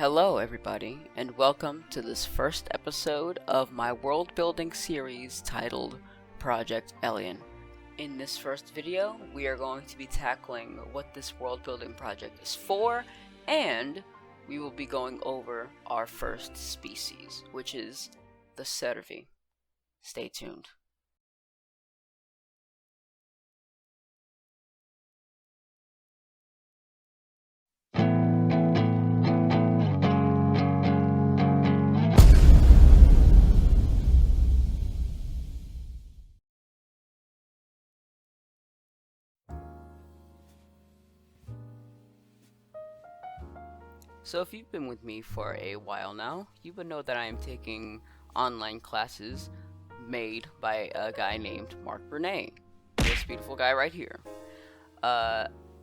Hello everybody, and welcome to this first episode of my world building series titled Project Elleon. In this first video, we are going to be tackling what this world building project is for, and we will be going over our first species, which is the Cervi. Stay tuned. So if you've been with me for a while now, you would know that I am taking online classes made by a guy named Mark Brunet. This beautiful guy right here.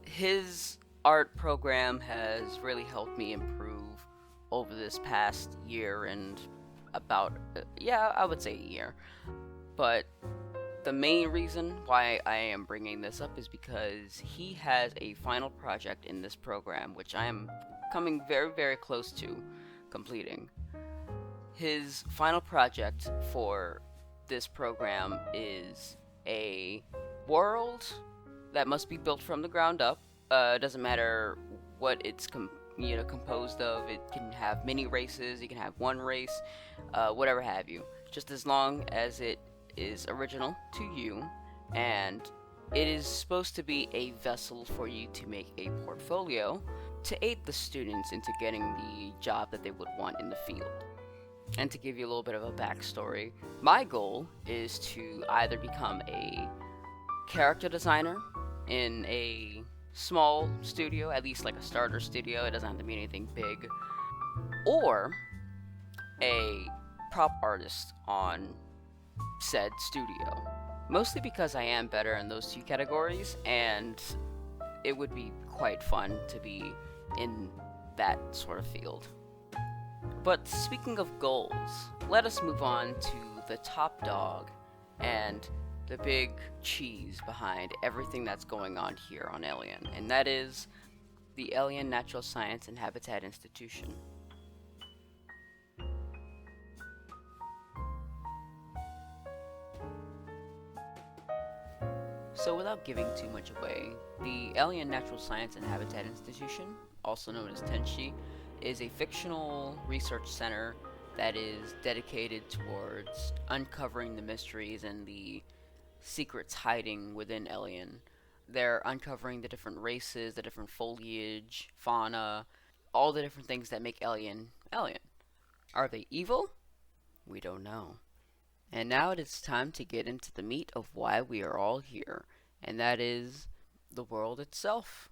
His art program has really helped me improve over this past year and about, I would say a year. But the main reason why I am bringing this up is because he has a final project in this program, which I am coming very, very close to completing. His final project for this program is a world that must be built from the ground up. Doesn't matter what it's composed of. It can have many races, you can have one race, whatever have you. Just as long as it is original to you, and it is supposed to be a vessel for you to make a portfolio to aid the students into getting the job that they would want in the field. And to give you a little bit of a backstory, my goal is to either become a character designer in a small studio, at least like a starter studio, it doesn't have to be anything big, or a prop artist on said studio. Mostly because I am better in those two categories, and it would be quite fun to be in that sort of field. But speaking of goals, let us move on to the top dog and the big cheese behind everything that's going on here on Elleon, and that is the Elleon Natural Science and Habitat Institution. So without giving too much away, the Elleon Natural Science and Habitat Institution, also known as Tenshi, is a fictional research center that is dedicated towards uncovering the mysteries and the secrets hiding within Elleon. They're uncovering the different races, the different foliage, fauna, all the different things that make Elleon Elleon. Are they evil? We don't know. And now it is time to get into the meat of why we are all here, and that is the world itself.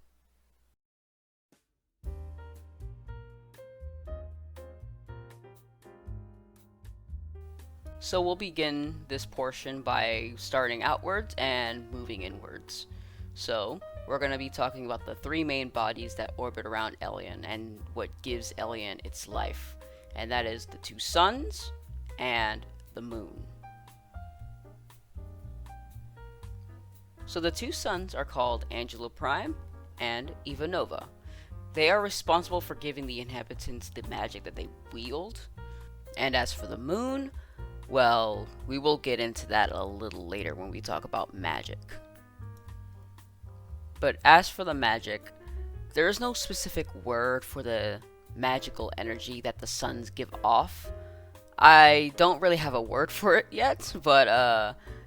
So we'll begin this portion by starting outwards and moving inwards. So we're going to be talking about the three main bodies that orbit around Elleon and what gives Elleon its life, and that is the two suns and the moon. So the two suns are called Angelo Prime and Eva Nova. They are responsible for giving the inhabitants the magic that they wield. And as for the moon, well, we will get into that a little later when we talk about magic. But as for the magic, there is no specific word for the magical energy that the suns give off. I don't really have a word for it yet, but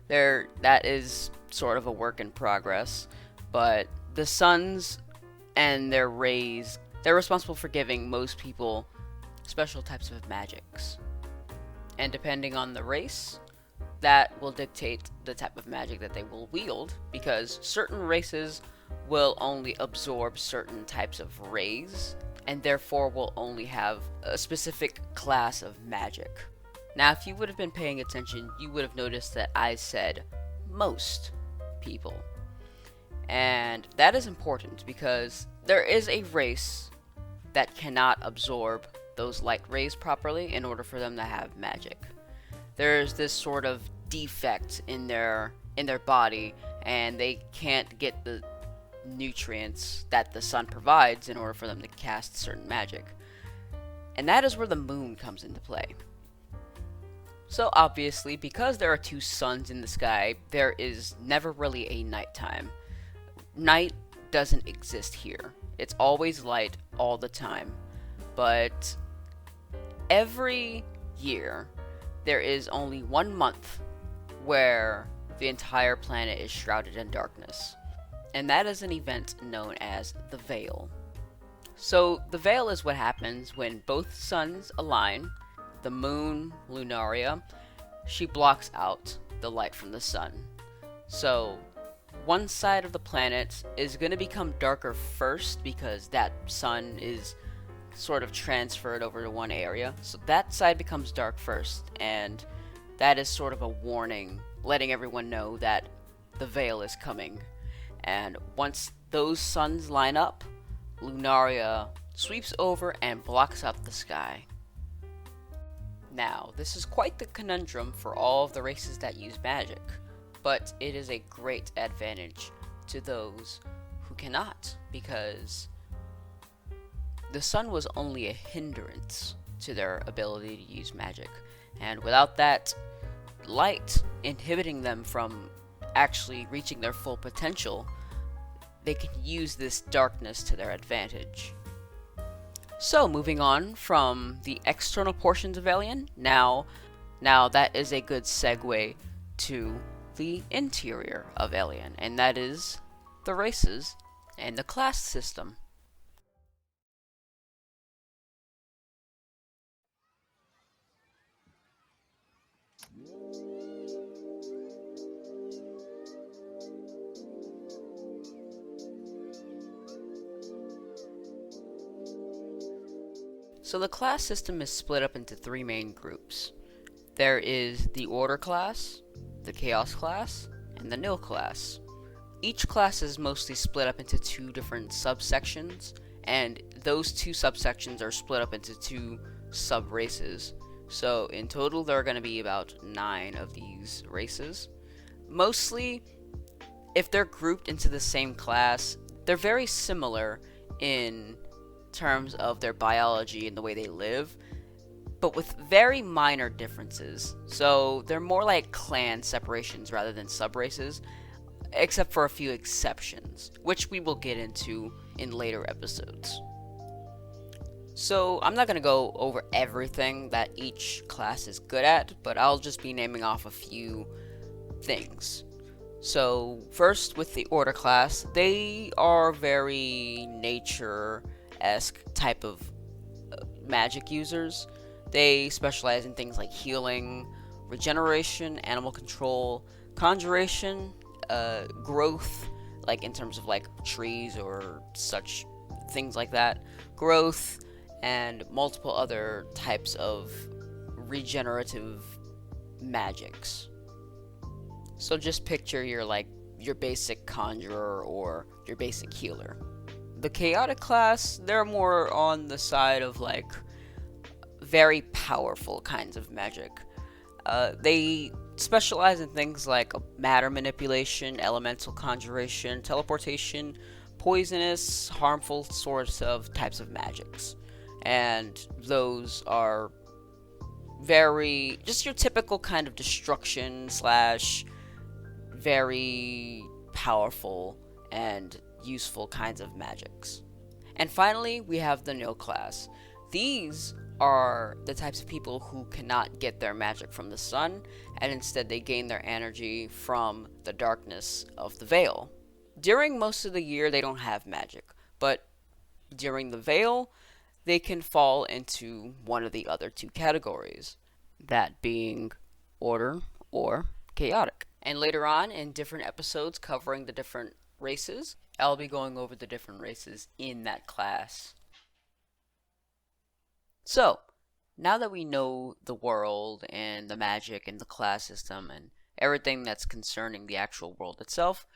that is sort of a work in progress. But the suns and their rays, they're responsible for giving most people special types of magics. And depending on the race, that will dictate the type of magic that they will wield, because certain races will only absorb certain types of rays, and therefore will only have a specific class of magic. Now, if you would have been paying attention, you would have noticed that I said most people. And that is important because there is a race that cannot absorb those light rays properly in order for them to have magic. There's this sort of defect in their body, and they can't get the nutrients that the sun provides in order for them to cast certain magic. and that is where the moon comes into play. So obviously, because there are two suns in the sky, there is never really a nighttime. Night doesn't exist here. It's always light all the time. But every year, there is only 1 month where the entire planet is shrouded in darkness. And that is an event known as the Veil. So the Veil is what happens when both suns align. The moon, Lunaria, she blocks out the light from the sun. So one side of the planet is going to become darker first because that sun is sort of transferred over to one area. So that side becomes dark first, and that is sort of a warning, letting everyone know that the Veil is coming. And once those suns line up, Lunaria sweeps over and blocks out the sky. Now, this is quite the conundrum for all of the races that use magic, but it is a great advantage to those who cannot, because the sun was only a hindrance to their ability to use magic, and without that light inhibiting them from actually reaching their full potential, they can use this darkness to their advantage. So, moving on from the external portions of Elleon, now that is a good segue to the interior of Elleon, and that is the races and the class system. So the class system is split up into 3 main groups. There is the Order class, the Chaos class, and the Nil class. Each class is mostly split up into 2 different subsections, and those 2 subsections are split up into 2 sub-races. So in total there are going to be about 9 of these races. Mostly, if they're grouped into the same class, they're very similar in terms of their biology and the way they live, but with very minor differences. So they're more like clan separations rather than sub-races, except for a few exceptions, which we will get into in later episodes. So I'm not going to go over everything that each class is good at, but I'll just be naming off a few things. So first, with the Order class, they are very nature-esque type of magic users. They specialize in things like healing, regeneration, animal control, conjuration, growth, like in terms of like trees or such things like that, growth, and multiple other types of regenerative magics. So just picture your basic conjurer or your basic healer. The chaotic class, they're more on the side of like very powerful kinds of magic. They specialize in things like matter manipulation, elemental conjuration, teleportation, poisonous, harmful sorts of types of magics. And those are very, just your typical kind of destruction slash very powerful and useful kinds of magics. And finally, we have the Nil class. These are the types of people who cannot get their magic from the sun, and instead they gain their energy from the darkness of the Veil. During most of the year, they don't have magic, but during the Veil, they can fall into one of the other 2 categories, that being Order or Chaotic. And later on, in different episodes covering the different races, I'll be going over the different races in that class. So, now that we know the world and the magic and the class system and everything that's concerning the actual world itself,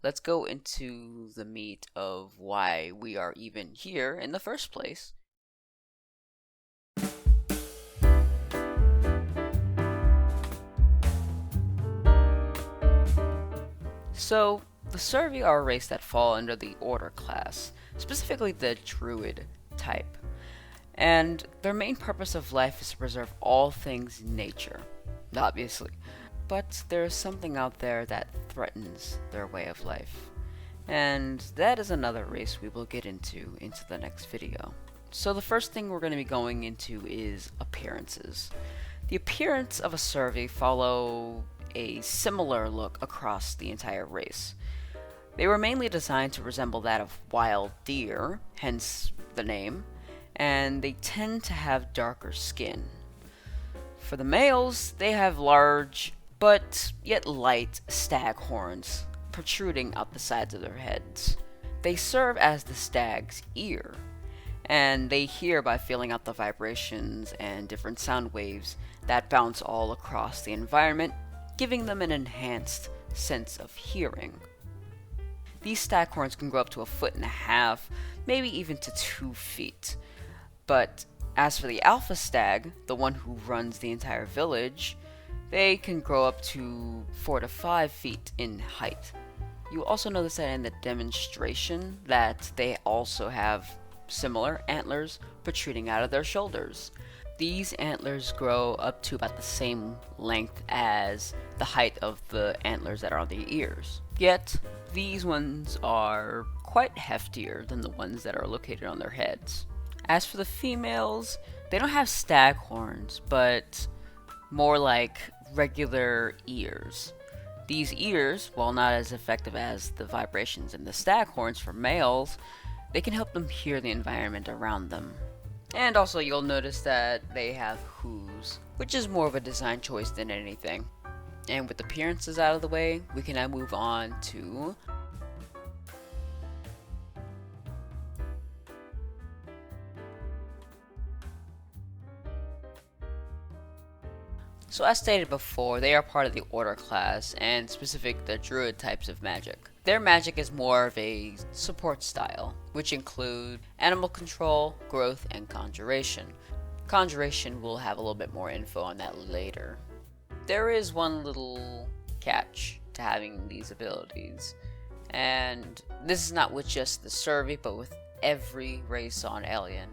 let's go into the meat of why we are even here in the first place. So, the Cervi are a race that fall under the Order class, specifically the Druid type. And their main purpose of life is to preserve all things nature, obviously. But there is something out there that threatens their way of life. And that is another race we will get into the next video. So the first thing we're going to be going into is appearances. The appearance of a Cervi follow a similar look across the entire race. They were mainly designed to resemble that of wild deer, hence the name, and they tend to have darker skin. For the males, they have large, but yet light stag horns protruding out the sides of their heads. They serve as the stag's ear, and they hear by feeling out the vibrations and different sound waves that bounce all across the environment, giving them an enhanced sense of hearing. These stag horns can grow up to 1.5 feet, maybe even to 2 feet. But as for the alpha stag, the one who runs the entire village, they can grow up to 4 to 5 feet in height. You also notice that in the demonstration that they also have similar antlers protruding out of their shoulders. These antlers grow up to about the same length as the height of the antlers that are on the ears. Yet, these ones are quite heftier than the ones that are located on their heads. As for the females, they don't have stag horns, but more like regular ears. These ears, while not as effective as the vibrations in the stag horns for males, they can help them hear the environment around them. And also you'll notice that they have hooves, which is more of a design choice than anything. And with appearances out of the way, we can now move on to So as stated before, they are part of the Order class, and specific the Druid types of magic. Their magic is more of a support style, which include animal control, growth, and conjuration. Conjuration will have a little bit more info on that later. There is one little catch to having these abilities, and this is not with just the Cervi, but with every race on Elleon,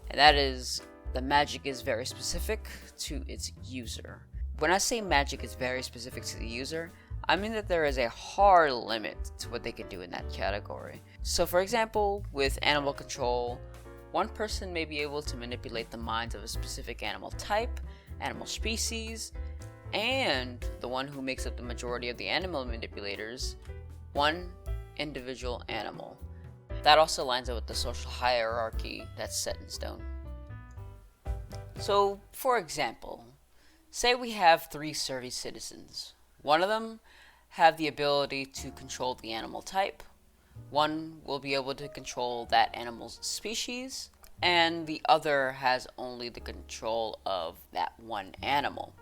and that is the magic is very specific to its user. When I say magic is very specific to the user, I mean that there is a hard limit to what they can do in that category. So for example, with animal control, one person may be able to manipulate the minds of a specific animal type, animal species, and the one who makes up the majority of the animal manipulators, one individual animal. That also lines up with the social hierarchy that's set in stone. So, for example, say we have 3 Cervi citizens. One of them have the ability to control the animal type, one will be able to control that animal's species, and the other has only the control of that one animal.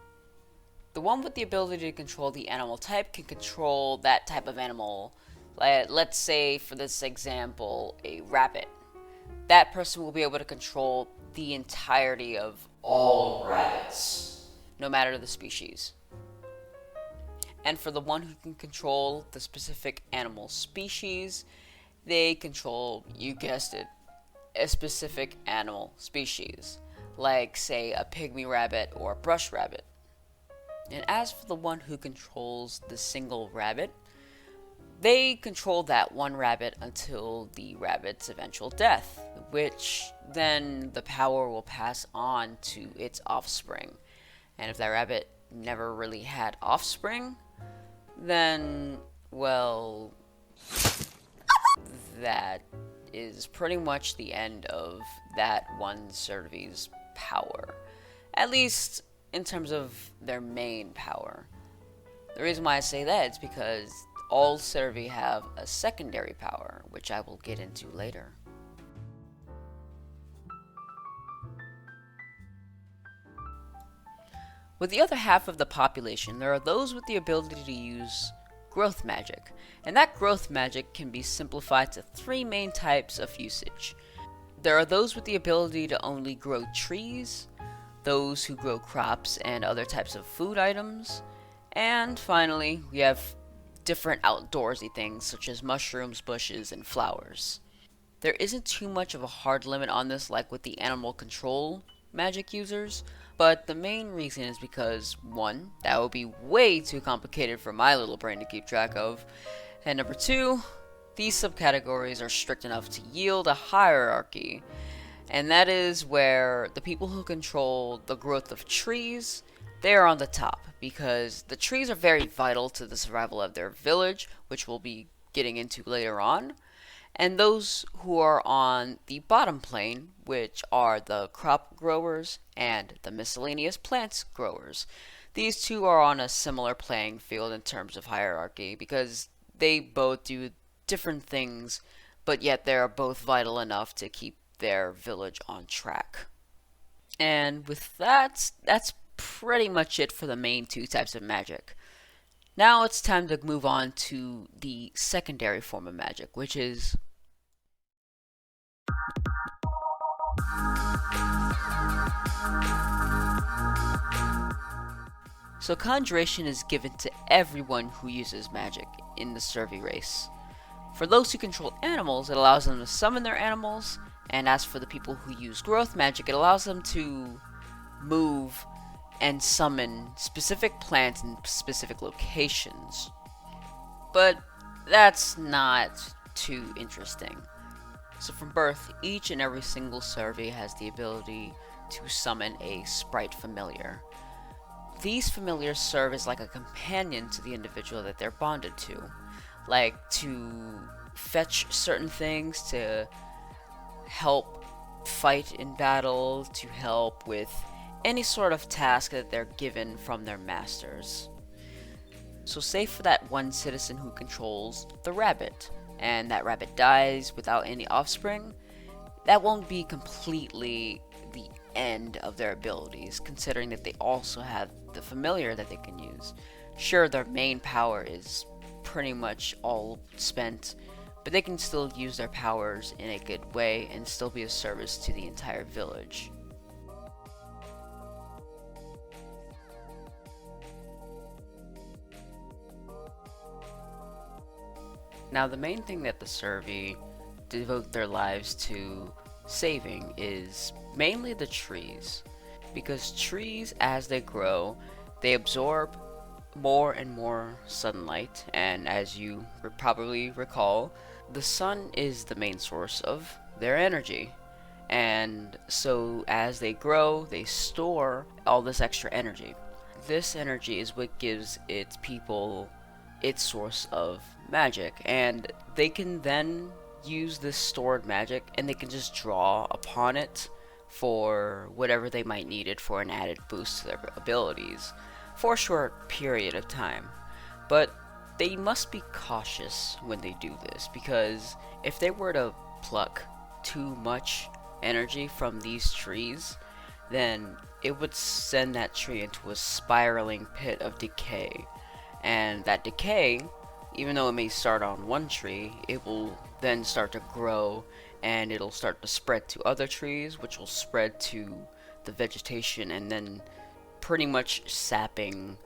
The one with the ability to control the animal type can control that type of animal. Let's say, for this example, a rabbit. That person will be able to control the entirety of all rabbits, no matter the species. And for the one who can control the specific animal species, they control, you guessed it, a specific animal species, like say a pygmy rabbit or a brush rabbit. And as for the one who controls the single rabbit, they control that one rabbit until the rabbit's eventual death, which then the power will pass on to its offspring. And if that rabbit never really had offspring, then, well, that is pretty much the end of that one Cervi's power. At least in terms of their main power. The reason why I say that is because all Cervi have a secondary power, which I will get into later. With the other half of the population, there are those with the ability to use growth magic, and that growth magic can be simplified to 3 main types of usage. There are those with the ability to only grow trees, those who grow crops and other types of food items, and finally, we have different outdoorsy things such as mushrooms, bushes, and flowers. There isn't too much of a hard limit on this like with the animal control magic users, but the main reason is because, one, that would be way too complicated for my little brain to keep track of, and number two, these subcategories are strict enough to yield a hierarchy, and that is where the people who control the growth of trees, they are on the top, because the trees are very vital to the survival of their village, which we'll be getting into later on, and those who are on the bottom plane, which are the crop growers and the miscellaneous plants growers. These two are on a similar playing field in terms of hierarchy because they both do different things, but yet they are both vital enough to keep their village on track. And with that, that's pretty much it for the main two types of magic. Now it's time to move on to the secondary form of magic, which is so Conjuration is given to everyone who uses magic in the Cervi race. For those who control animals, it allows them to summon their animals, and as for the people who use growth magic, it allows them to move and summon specific plants in specific locations. But that's not too interesting. So from birth, each and every single Cervi has the ability to summon a sprite familiar. These familiars serve as like a companion to the individual that they're bonded to, like to fetch certain things, to help fight in battle, to help with any sort of task that they're given from their masters. So say for that one citizen who controls the rabbit, and that rabbit dies without any offspring, that won't be completely the end of their abilities, considering that they also have the familiar that they can use. Sure, their main power is pretty much all spent, but they can still use their powers in a good way and still be of service to the entire village. Now, the main thing that the Cervi devote their lives to saving is mainly the trees, because trees, as they grow, they absorb more and more sunlight, and as you probably recall, the sun is the main source of their energy. And so as they grow, they store all this extra energy. This energy is what gives its people its source of magic, and they can then use this stored magic and they can just draw upon it for whatever they might need it for, an added boost to their abilities for a short period of time. But they must be cautious when they do this, because if they were to pluck too much energy from these trees, then it would send that tree into a spiraling pit of decay. And that decay, even though it may start on one tree, it will then start to grow and it'll start to spread to other trees, which will spread to the vegetation and then pretty much sapping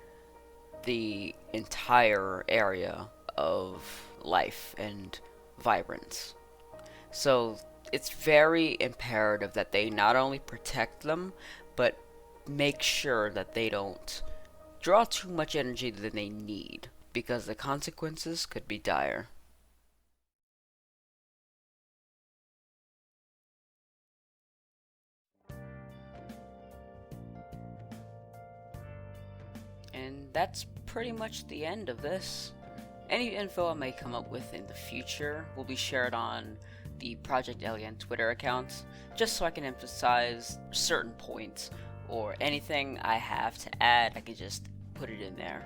the entire area of life and vibrance. So it's very imperative that they not only protect them, but make sure that they don't draw too much energy than they need, because the consequences could be dire. And that's pretty much the end of this. Any info I may come up with in the future will be shared on the Project Elleon Twitter account, just so I can emphasize certain points, or anything I have to add, I can just put it in there.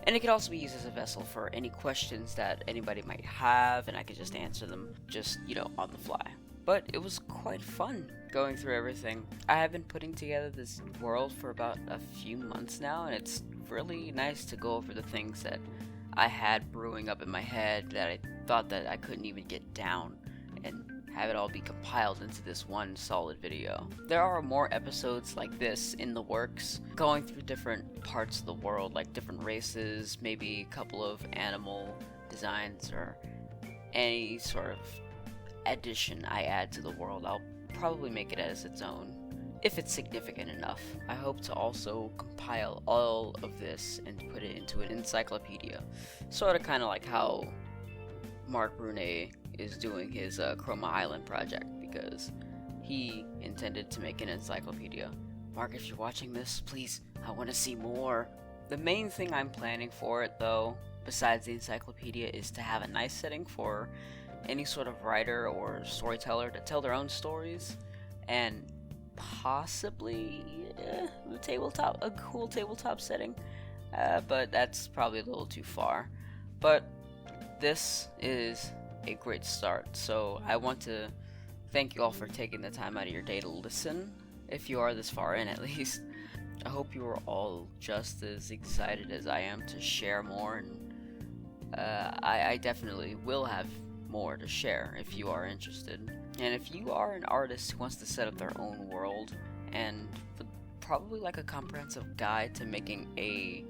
And it can also be used as a vessel for any questions that anybody might have, and I can just answer them just, on the fly. But it was quite fun going through everything. I have been putting together this world for about a few months now, and it's really nice to go over the things that I had brewing up in my head that I thought that I couldn't even get down, and have it all be compiled into this one solid video. There are more episodes like this in the works, going through different parts of the world, like different races, maybe a couple of animal designs, or any sort of addition I add to the world, I'll probably make it as its own, if it's significant enough. I hope to also compile all of this and put it into an encyclopedia, sort of kind of like how Mark Brunet is doing his Chroma Island project, because he intended to make an encyclopedia. Mark, if you're watching this, please, I want to see more. The main thing I'm planning for it, though, besides the encyclopedia, is to have a nice setting for any sort of writer or storyteller to tell their own stories, and possibly a cool tabletop setting, but that's probably a little too far. But this is a great start, so I want to thank you all for taking the time out of your day to listen, if you are this far in at least. I hope you are all just as excited as I am to share more, and I definitely will have more to share if you are interested. And if you are an artist who wants to set up their own world and would probably like a comprehensive guide to making a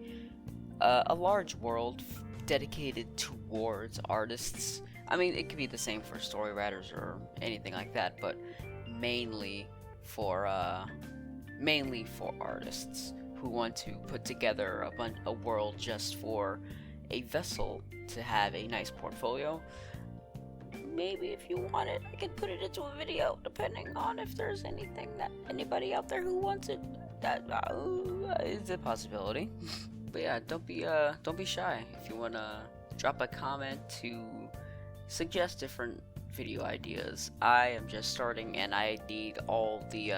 large world dedicated towards artists, I mean, it could be the same for story writers or anything like that, but mainly for artists who want to put together a world just for a vessel to have a nice portfolio. Maybe if you want it, I could put it into a video, depending on if there's anything that anybody out there who wants it. That is a possibility. But yeah, don't be shy. If you wanna drop a comment to suggest different video ideas. I am just starting, and I need all the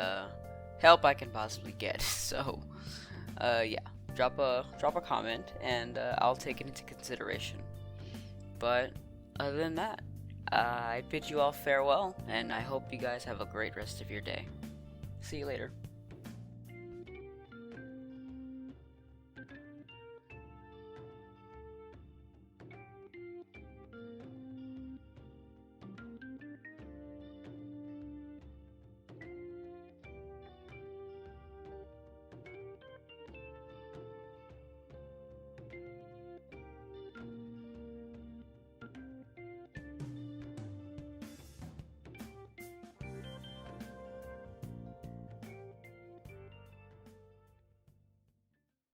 help I can possibly get. So, yeah, drop a comment, and I'll take it into consideration. But other than that, I bid you all farewell, and I hope you guys have a great rest of your day. See you later.